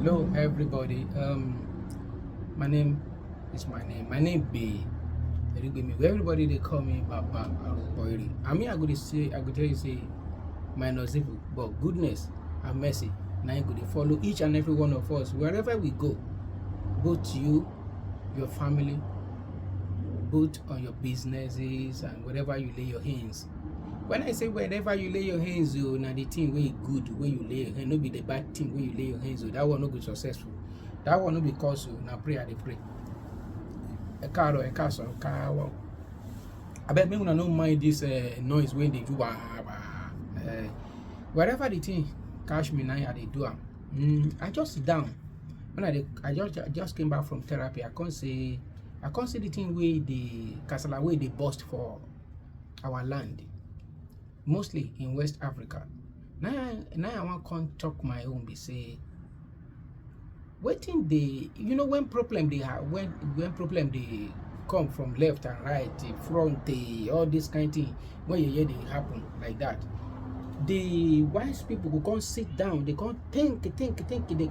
Hello, everybody. My name B. Everybody they call me Papa Boyri. I mean, I could tell you say minus evil, but goodness and mercy. Now you could follow each and every one of us wherever we go, both you, your family, both on your businesses and wherever you lay your hands. When I say wherever you lay your hands, you now the thing where good where you lay your hand, no be the bad thing where you lay your hands. That one not be successful. That one not be cause you now pray. I pray. A car or a castle, car. I bet me when I don't mind this noise when they do. Wherever the thing catch me now, they do. I just sit down. When I just came back from therapy, I can't see the thing where the castle where they bust for our land. Mostly in West Africa. Now I want to talk my own be say waiting the when problem they have when problem they come from left and right, the front, all this kind of thing when you hear they happen like that. The wise people who can't sit down, they can't think, they can't then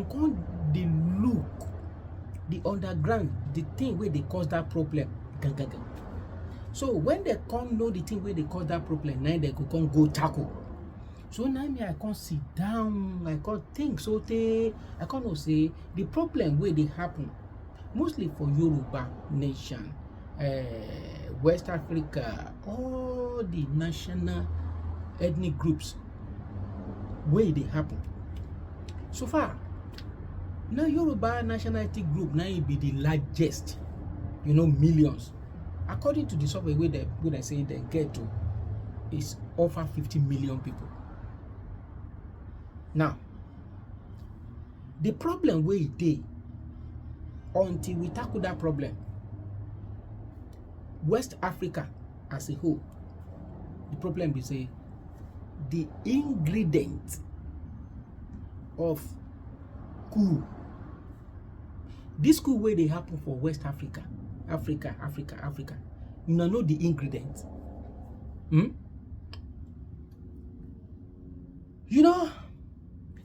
can't they look the underground, the thing where they cause that problem. So when they can't know the thing where they cause that problem, now they can't go tackle. So now me I can't sit down, I can't think. So I can't say the problem where they happen, mostly for Yoruba nation, West Africa, all the national ethnic groups, where they happen. So far, now Yoruba national ethnic group now it be the largest, millions. According to the survey where they say they get to is over 50 million people. Now, the problem where it is, until we tackle that problem, West Africa as a whole, the problem is the ingredient of coup. This coup where they happen for West Africa. Africa. You know the ingredients.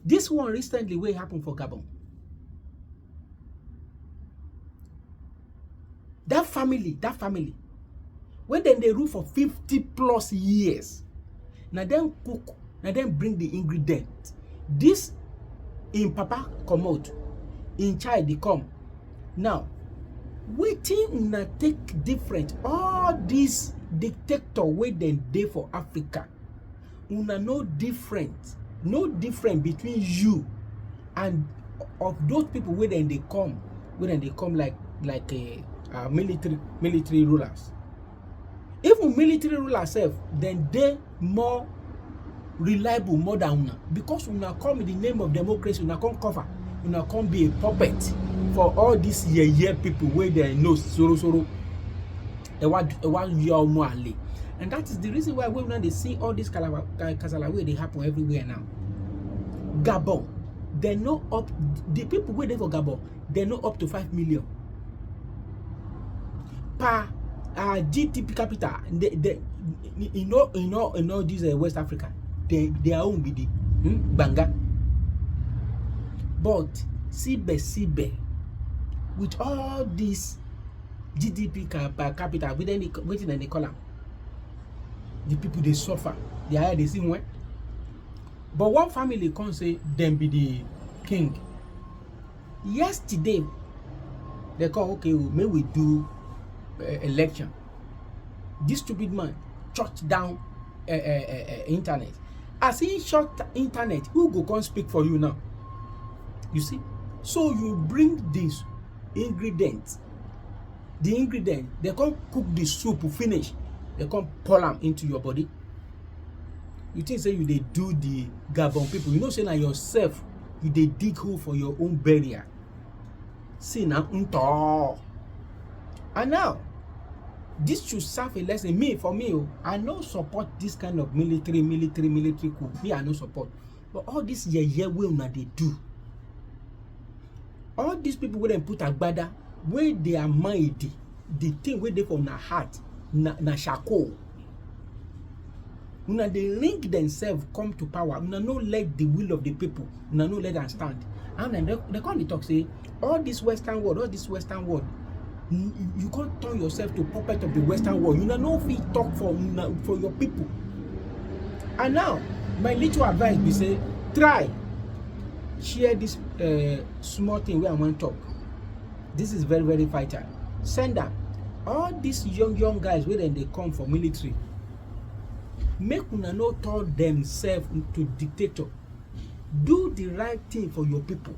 This one recently where happened for Gabon. That family, when they rule for 50 plus years, now then cook, now then bring the ingredients. This in Papa come out, in child they come. Now, waiting una take different. All these dictator where they for Africa, una no different between you and of those people where they come like military rulers. Even military rulers self, then they more reliable more than una, because una come in the name of democracy, una come cover, una come be a puppet for all these year people where they know soro and that is the reason why when they see all this kasala where they happen everywhere now. Gabon, they know up the people where they for Gabon, they know up to 5 million per GDP capita. In all these West Africa, their own be the banga. But sibe with all this GDP per capita, within the column, the people they suffer, they are the same way. But one family can't say them be the king. Yesterday, they call okay, may we do election. This stupid man shut down internet. As he shut internet, who go come speak for you now? You see, so you bring this ingredients. The ingredient, they can't cook the soup finish. They can't pour them into your body. You think say you they do the Gabon people? You know say na yourself you they dig hole for your own burial. See now, and now this should serve a lesson. For me, I no support this kind of military coup. Me, I no support. But all this year way na they do. All these people where they put agbada, where they are mind, the thing where they from na heart, na shako. Una dey link themselves come to power. Una no let the will of the people. Una no let them stand. And then they come dey talk say all this Western world, you can't turn yourself to puppet of the Western world. Una no fit talk for your people. And now my little advice be say try share this small thing where I want to talk. This is very, very vital. Send them. All these young guys where they come for military, make una no turn themselves into dictator. Do the right thing for your people.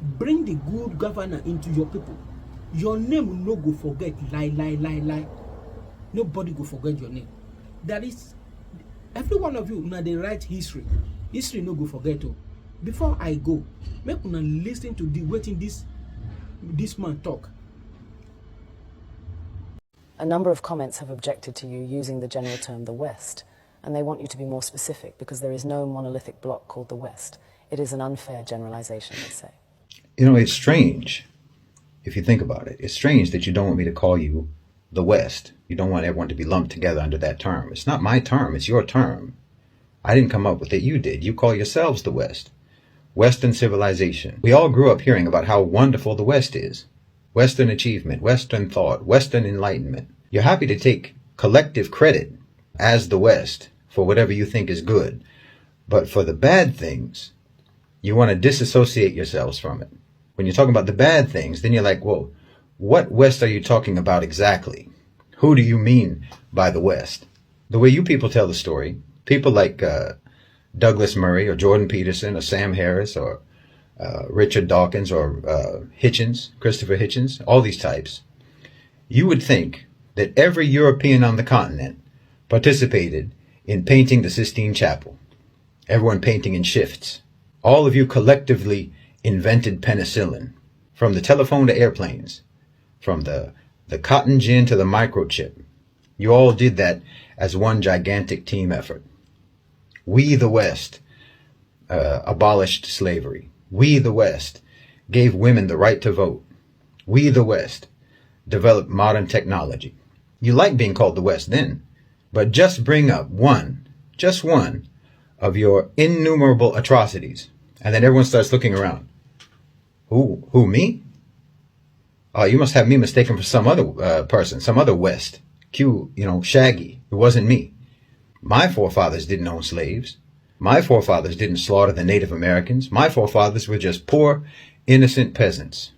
Bring the good governor into your people. Your name will not go forget. Lie. Nobody go forget your name. That is, every one of you una dey write history. History no go forget. Oh. Before I go, make una listen to the waiting this man talk. A number of comments have objected to you using the general term the West, and they want you to be more specific because there is no monolithic bloc called the West. It is an unfair generalization, they say. You know, it's strange, if you think about it. It's strange that you don't want me to call you the West. You don't want everyone to be lumped together under that term. It's not my term, it's your term. I didn't come up with it, you did. You call yourselves the West. Western civilization. We all grew up hearing about how wonderful the West is. Western achievement, Western thought, Western enlightenment. You're happy to take collective credit as the West for whatever you think is good. But for the bad things, you want to disassociate yourselves from it. When you're talking about the bad things, then you're like, whoa, what West are you talking about exactly? Who do you mean by the West? The way you people tell the story, people like Douglas Murray or Jordan Peterson or Sam Harris or Richard Dawkins or Hitchens, Christopher Hitchens, all these types, you would think that every European on the continent participated in painting the Sistine Chapel. Everyone painting in shifts. All of you collectively invented penicillin. From the telephone to airplanes. From the cotton gin to the microchip. You all did that as one gigantic team effort. We, the West, abolished slavery. We, the West, gave women the right to vote. We, the West, developed modern technology. You like being called the West then, but just bring up just one of your innumerable atrocities, and then everyone starts looking around. Who, me? Oh, you must have me mistaken for some other person, some other West. Shaggy. It wasn't me. My forefathers didn't own slaves. My forefathers didn't slaughter the Native Americans. My forefathers were just poor, innocent peasants.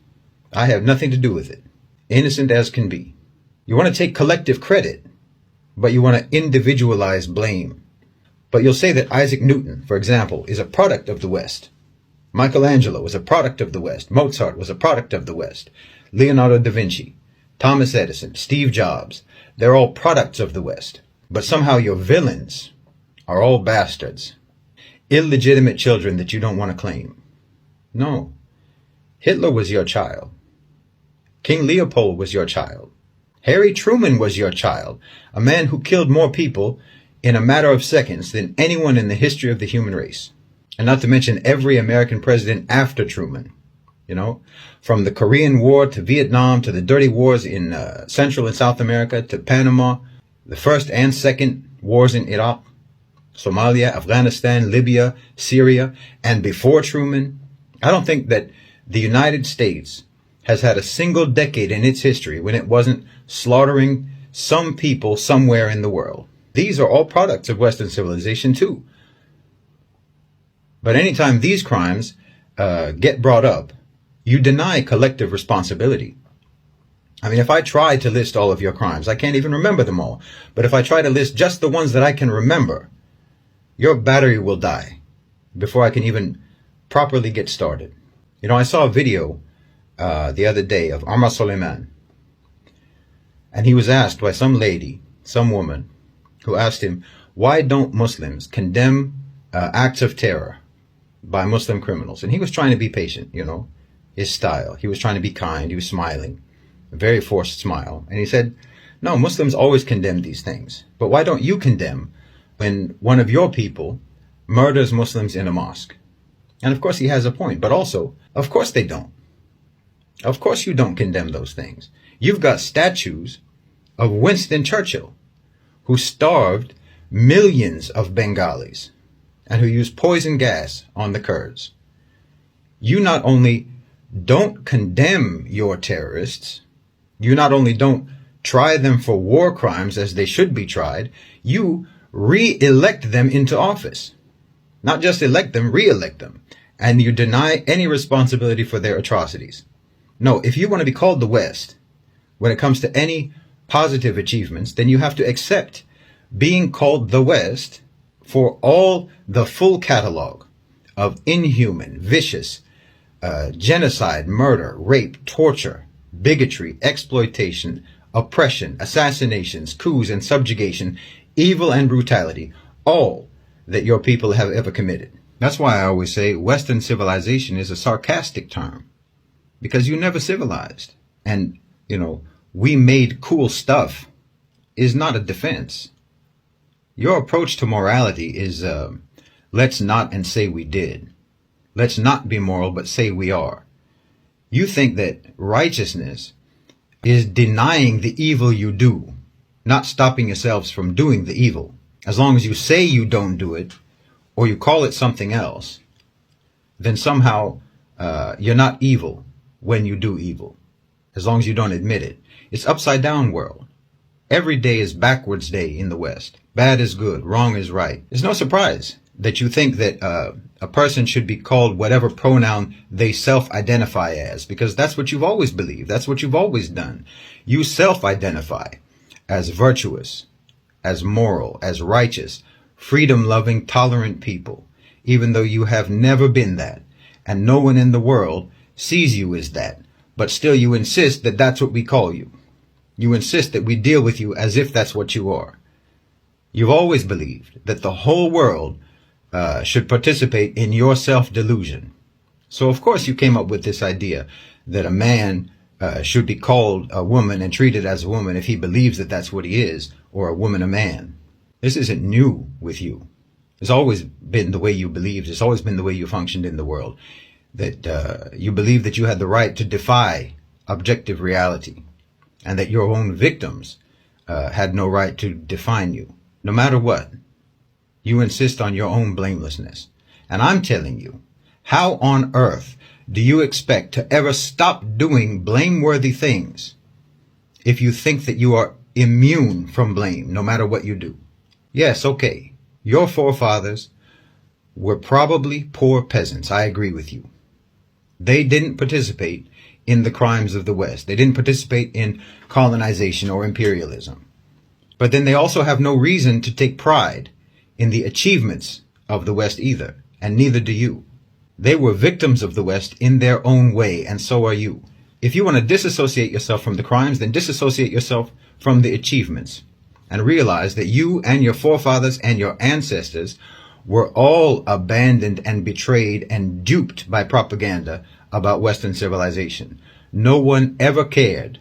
I have nothing to do with it. Innocent as can be. You want to take collective credit, but you want to individualize blame. But you'll say that Isaac Newton, for example, is a product of the West. Michelangelo was a product of the West. Mozart was a product of the West. Leonardo da Vinci, Thomas Edison, Steve Jobs, they're all products of the West. But somehow your villains are all bastards. Illegitimate children that you don't want to claim. No. Hitler was your child. King Leopold was your child. Harry Truman was your child. A man who killed more people in a matter of seconds than anyone in the history of the human race. And not to mention every American president after Truman. From the Korean War to Vietnam to the dirty wars in Central and South America to Panama, the first and second wars in Iraq, Somalia, Afghanistan, Libya, Syria, and before Truman, I don't think that the United States has had a single decade in its history when it wasn't slaughtering some people somewhere in the world. These are all products of Western civilization too. But anytime these crimes get brought up, you deny collective responsibility. I mean, if I try to list all of your crimes, I can't even remember them all. But if I try to list just the ones that I can remember, your battery will die before I can even properly get started. I saw a video the other day of Omar Suleiman. And he was asked by some lady, some woman, who asked him, why don't Muslims condemn acts of terror by Muslim criminals? And he was trying to be patient, his style. He was trying to be kind. He was smiling, a very forced smile. And he said, no, Muslims always condemn these things. But why don't you condemn when one of your people murders Muslims in a mosque? And of course he has a point, but also, of course they don't. Of course you don't condemn those things. You've got statues of Winston Churchill, who starved millions of Bengalis and who use poison gas on the Kurds. You not only don't condemn your terrorists, you not only don't try them for war crimes as they should be tried, you re-elect them into office. Not just elect them, re-elect them. And you deny any responsibility for their atrocities. No, if you want to be called the West, when it comes to any positive achievements, then you have to accept being called the West for all the full catalog of inhuman, vicious, genocide, murder, rape, torture, bigotry, exploitation, oppression, assassinations, coups and subjugation, evil and brutality, all that your people have ever committed. That's why I always say Western civilization is a sarcastic term, because you never civilized. And, we made cool stuff is not a defense. Your approach to morality is, let's not and say we did. Let's not be moral, but say we are. You think that righteousness is denying the evil you do, not stopping yourselves from doing the evil. As long as you say you don't do it, or you call it something else, then somehow you're not evil when you do evil, as long as you don't admit it. It's upside down world. Every day is backwards day in the West. Bad is good, wrong is right. It's no surprise that you think that a person should be called whatever pronoun they self-identify as, because that's what you've always believed. That's what you've always done. You self-identify as virtuous, as moral, as righteous, freedom-loving, tolerant people, even though you have never been that, and no one in the world sees you as that, but still you insist that that's what we call you. You insist that we deal with you as if that's what you are. You've always believed that the whole world should participate in your self-delusion. So of course you came up with this idea that a man should be called a woman and treated as a woman if he believes that that's what he is, or a woman a man. This isn't new with you. It's always been the way you believed. It's always been the way you functioned in the world. That you believed that you had the right to defy objective reality, and that your own victims had no right to define you. No matter what, you insist on your own blamelessness. And I'm telling you, how on earth do you expect to ever stop doing blameworthy things if you think that you are immune from blame no matter what you do? Yes, okay, your forefathers were probably poor peasants. I agree with you. They didn't participate in the crimes of the West. They didn't participate in colonization or imperialism. But then they also have no reason to take pride in the achievements of the West either, and neither do you. They were victims of the West in their own way, and so are you. If you want to disassociate yourself from the crimes, then disassociate yourself from the achievements, and realize that you and your forefathers and your ancestors were all abandoned and betrayed and duped by propaganda about Western civilization. No one ever cared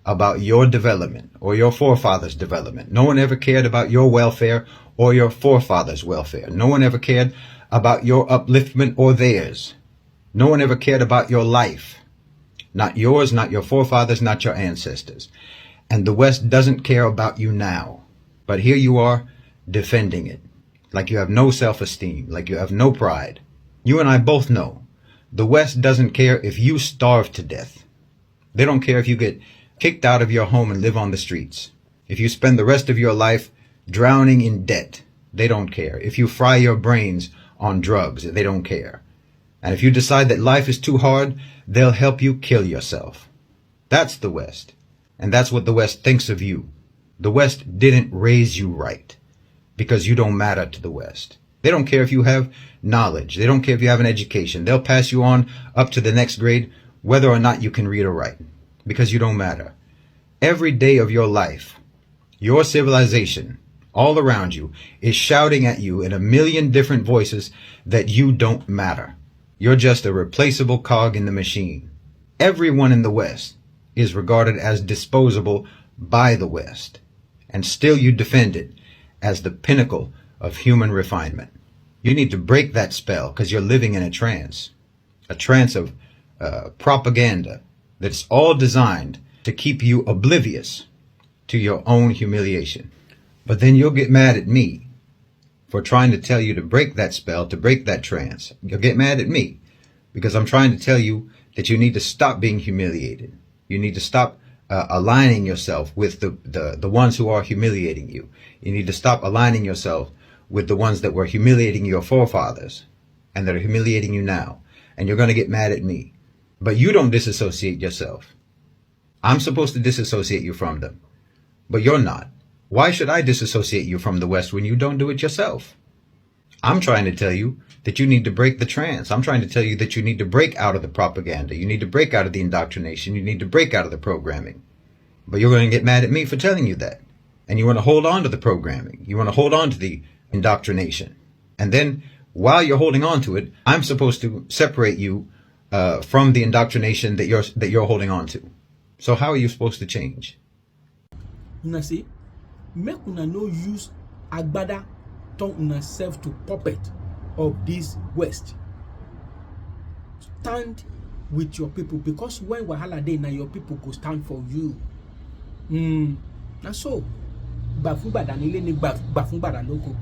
about your development or your forefathers' development. No one ever cared about your welfare or your forefathers' welfare. No one ever cared about your upliftment or theirs. No one ever cared about your life. Not yours, not your forefathers, not your ancestors. And the West doesn't care about you now. But here you are defending it, like you have no self-esteem, like you have no pride. You and I both know the West doesn't care if you starve to death. They don't care if you get kicked out of your home and live on the streets. If you spend the rest of your life drowning in debt, they don't care. If you fry your brains on drugs, they don't care. And if you decide that life is too hard, they'll help you kill yourself. That's the West. And that's what the West thinks of you. The West didn't raise you right because you don't matter to the West. They don't care if you have knowledge. They don't care if you have an education. They'll pass you on up to the next grade whether or not you can read or write, because you don't matter. Every day of your life, your civilization all around you is shouting at you in a million different voices that you don't matter. You're just a replaceable cog in the machine. Everyone in the West is regarded as disposable by the West, and still you defend it as the pinnacle of human refinement. You need to break that spell because you're living in a trance of propaganda that's all designed to keep you oblivious to your own humiliation. But then you'll get mad at me for trying to tell you to break that spell, to break that trance. You'll get mad at me because I'm trying to tell you that you need to stop being humiliated. You need to stop aligning yourself with the ones who are humiliating you. You need to stop aligning yourself with the ones that were humiliating your forefathers and that are humiliating you now. And you're going to get mad at me. But you don't disassociate yourself. I'm supposed to disassociate you from them, but you're not. Why should I disassociate you from the West when you don't do it yourself? I'm trying to tell you that you need to break the trance. I'm trying to tell you that you need to break out of the propaganda. You need to break out of the indoctrination. You need to break out of the programming. But you're going to get mad at me for telling you that. And you want to hold on to the programming. You want to hold on to the indoctrination. And then while you're holding on to it, I'm supposed to separate you from the indoctrination that you're holding on to. So how are you supposed to change? Una see, make una no use agbada turn una self to puppet of this West. Stand with your people, because when wahala dey, na your people go stand for you. Na so bafugbada nile ni bafugbada loko.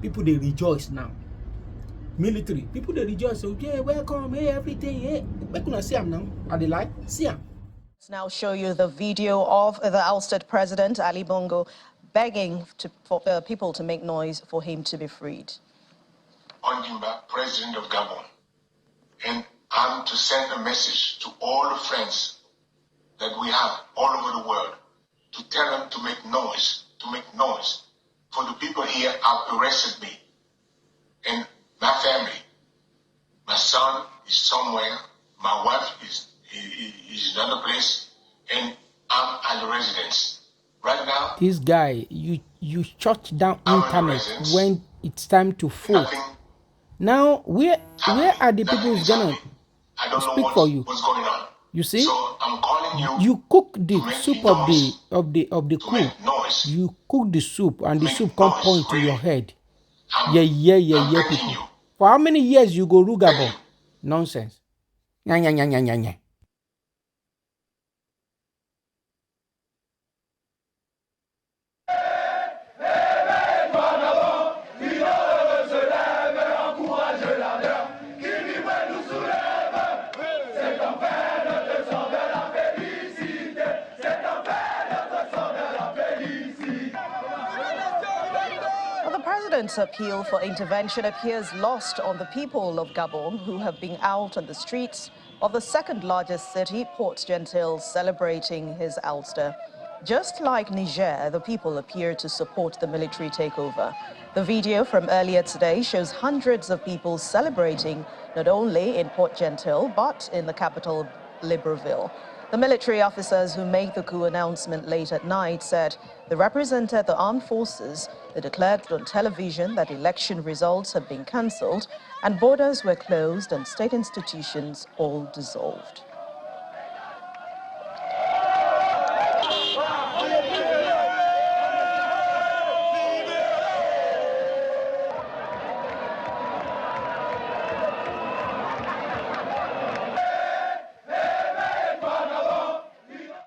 People they rejoice now. Military people they rejoice. So yeah, welcome, hey, everything. Hey, make una see am now. Are they like see am? Let's now show you the video of the ousted president, Ali Bongo, begging for people to make noise for him to be freed. Ondimba, president of Gabon, and I'm to send a message to all the friends that we have all over the world to tell them to make noise, for the people here have arrested me and my family. My son is somewhere, my wife is in another place, and I'm at the residence. Right now, This guy, you shut down internet when it's time to vote. Now where are the people who's gonna speak for you? What's going on. You see, So I'm calling you. you cook the make soup noise, of the to coup. make noise. You cook the soup and the Make soup come noise, point to really. your head. I'm Yeah, begging people. you. For how many years you go rule Thank Gabon? you. Nonsense. Nya. Well, the president's appeal for intervention appears lost on the people of Gabon, who have been out on the streets of the second largest city, Port-Gentil, celebrating his ouster. Just like Niger, the people appear to support the military takeover. The video from earlier today shows hundreds of people celebrating not only in Port-Gentil, but in the capital, Libreville. The military officers who made the coup announcement late at night said they represented the armed forces. They declared on television that election results had been cancelled and borders were closed and state institutions all dissolved.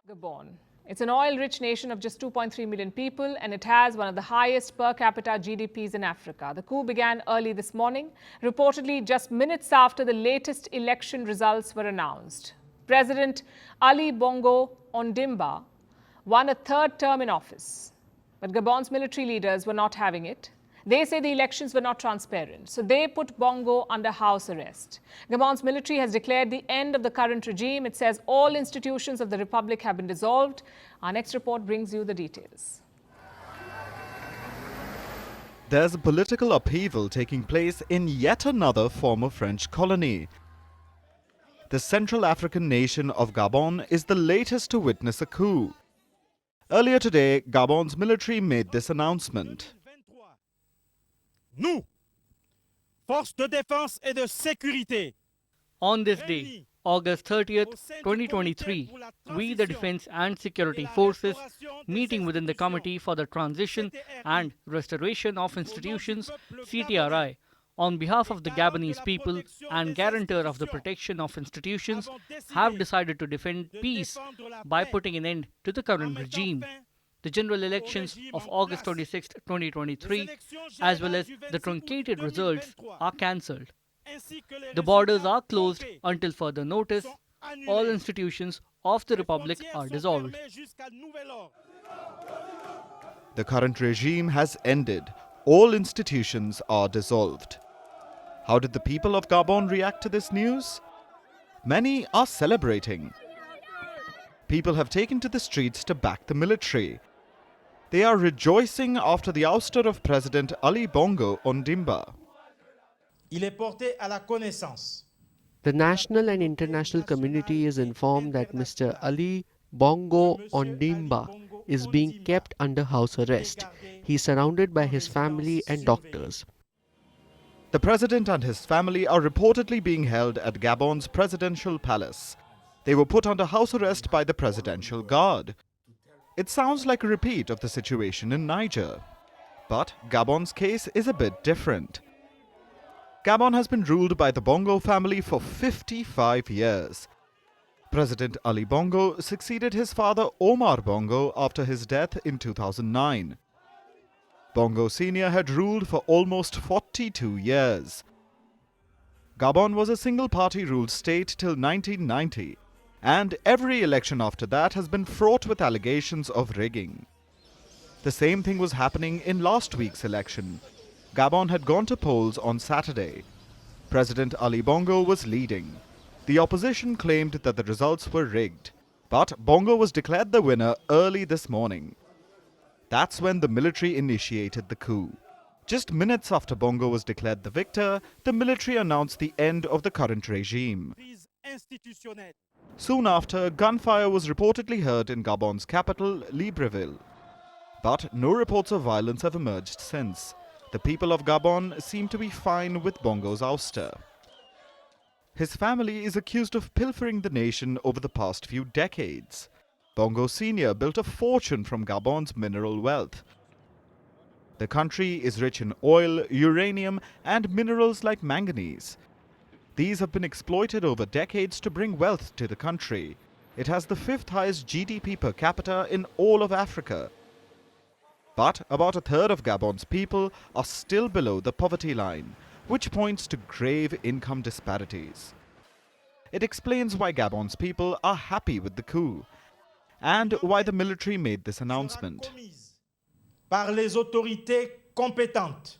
Gabon. It's an oil-rich nation of just 2.3 million people, and it has one of the highest per capita GDPs in Africa. The coup began early this morning, reportedly just minutes after the latest election results were announced. President Ali Bongo Ondimba won a third term in office, but Gabon's military leaders were not having it. They say the elections were not transparent, so they put Bongo under house arrest. Gabon's military has declared the end of the current regime. It says all institutions of the republic have been dissolved. Our next report brings you the details. There's a political upheaval taking place in yet another former French colony. The Central African nation of Gabon is the latest to witness a coup. Earlier today, Gabon's military made this announcement. Nous, forces de défense et de sécurité, On this day, August 30th, 2023, we, the Defense and Security Forces, meeting within the Committee for the Transition and Restoration of Institutions, CTRI, on behalf of the Gabonese people and guarantor of the protection of institutions, have decided to defend peace by putting an end to the current regime. the general elections of August 26, 2023, as well as the truncated results, are cancelled. The borders are closed until further notice. All institutions of the Republic are dissolved. The current regime has ended. All institutions are dissolved. How did the people of Gabon react to this news? Many are celebrating. People have taken to the streets to back the military. They are rejoicing after the ouster of President Ali Bongo Ondimba. Il est porté à la connaissance. The national and international community is informed that Mr. Ali Bongo Ondimba is being kept under house arrest. He is surrounded by his family and doctors. The president and his family are reportedly being held at Gabon's presidential palace. They were put under house arrest by the Presidential Guard. It sounds like a repeat of the situation in Niger. But Gabon's case is a bit different. Gabon has been ruled by the Bongo family for 55 years. President Ali Bongo succeeded his father Omar Bongo after his death in 2009. Bongo Sr. had ruled for almost 42 years. Gabon was a single-party ruled state till 1990, and every election after that has been fraught with allegations of rigging. The same thing was happening in last week's election. Gabon had gone to polls on Saturday. President Ali Bongo was leading. The opposition claimed that the results were rigged, but Bongo was declared the winner early this morning. That's when the military initiated the coup. Just minutes after Bongo was declared the victor, the military announced the end of the current regime. Soon after, gunfire was reportedly heard in Gabon's capital, Libreville. But no reports of violence have emerged since. The people of Gabon seem to be fine with Bongo's ouster. His family is accused of pilfering the nation over the past few decades. Bongo Sr. built a fortune from Gabon's mineral wealth. The country is rich in oil, uranium, and minerals like manganese. These have been exploited over decades to bring wealth to the country. It has the 5th highest GDP per capita in all of Africa. But about a third of Gabon's people are still below the poverty line, which points to grave income disparities. It explains why Gabon's people are happy with the coup, and why the military made this announcement. Par les autorités compétentes.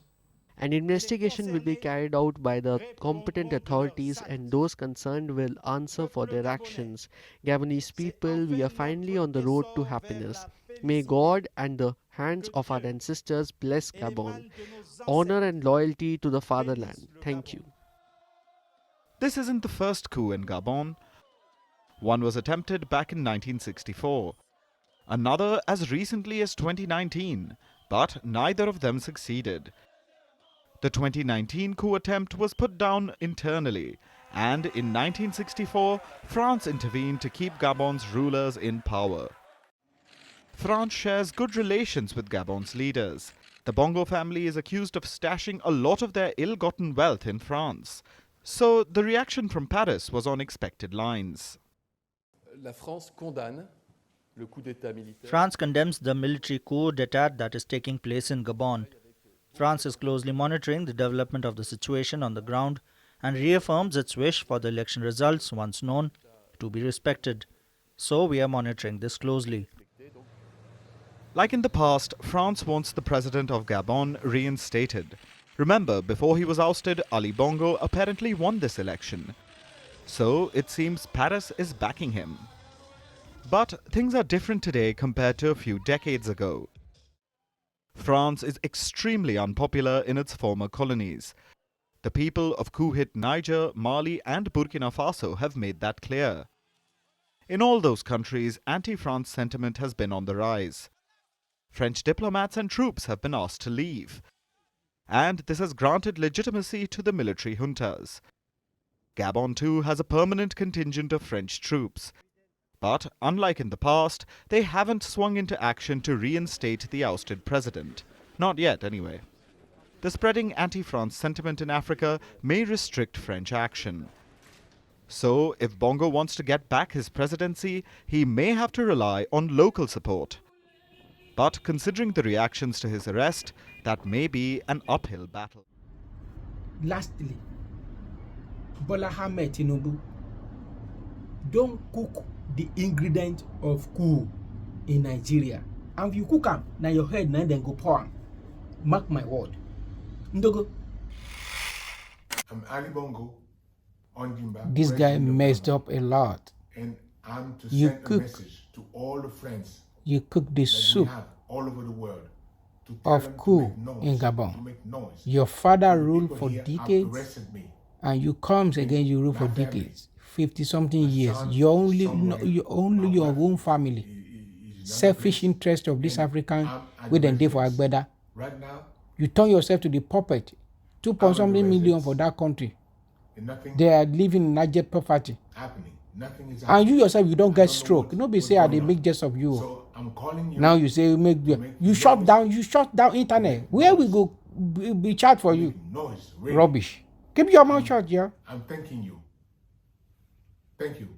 An investigation will be carried out by the competent authorities, and those concerned will answer for their actions. Gabonese people, we are finally on the road to happiness. May God and the hands of our ancestors bless Gabon. Honor and loyalty to the fatherland. Thank you. This isn't the first coup in Gabon. One was attempted back in 1964. Another as recently as 2019, but neither of them succeeded. The 2019 coup attempt was put down internally, and in 1964, France intervened to keep Gabon's rulers in power. France shares good relations with Gabon's leaders. The Bongo family is accused of stashing a lot of their ill-gotten wealth in France. So the reaction from Paris was on expected lines. France condemns the military coup d'état that is taking place in Gabon. France is closely monitoring the development of the situation on the ground and reaffirms its wish for the election results, once known, to be respected. So we are monitoring this closely. Like in the past, France wants the president of Gabon reinstated. Remember, before he was ousted, Ali Bongo apparently won this election. So it seems Paris is backing him. But things are different today compared to a few decades ago. France is extremely unpopular in its former colonies. The people of coup-hit Niger, Mali and Burkina Faso have made that clear. In all those countries, anti-France sentiment has been on the rise. French diplomats and troops have been asked to leave. And this has granted legitimacy to the military juntas. Gabon too has a permanent contingent of French troops. But, unlike in the past, they haven't swung into action to reinstate the ousted president. Not yet, anyway. The spreading anti-France sentiment in Africa may restrict French action. So, if Bongo wants to get back his presidency, he may have to rely on local support. But considering the reactions to his arrest, that may be an uphill battle. Lastly, Bola Ahmed Tinubu, don't cook the ingredient of coup in Nigeria. And if you cook them, now your head now then go pour 'em. Mark my word. Ndogo. I'm Ali Bongo. This guy messed up a lot. And I'm to You send cook- a message to all the friends You cook the that soup we have all over the world to tell of them to coup make noise, in to Gabon. make noise. Your father The ruled people for here have decades, arrested me. and you comes again. You rule my for family, decades, 50-something my years. son You is only, somewhere you only out your there. own family. He's in Selfish another place. interest of this And African I'm at with the them day for residence. Agbeda. Right now, You turn yourself to the puppet. 2-point-something million for that country. and nothing They are living in abject poverty. happening. Nothing is happening. And you yourself, you don't I get don't know stroke. No be what's say I going they on. make jest of you. So I'm calling you. Now you say you shut noise, down. You shut down internet. make Where we noise. go be charged for you? Make noise. Really. Rubbish. Keep your mouth shut, yeah. I'm thanking you. Thank you.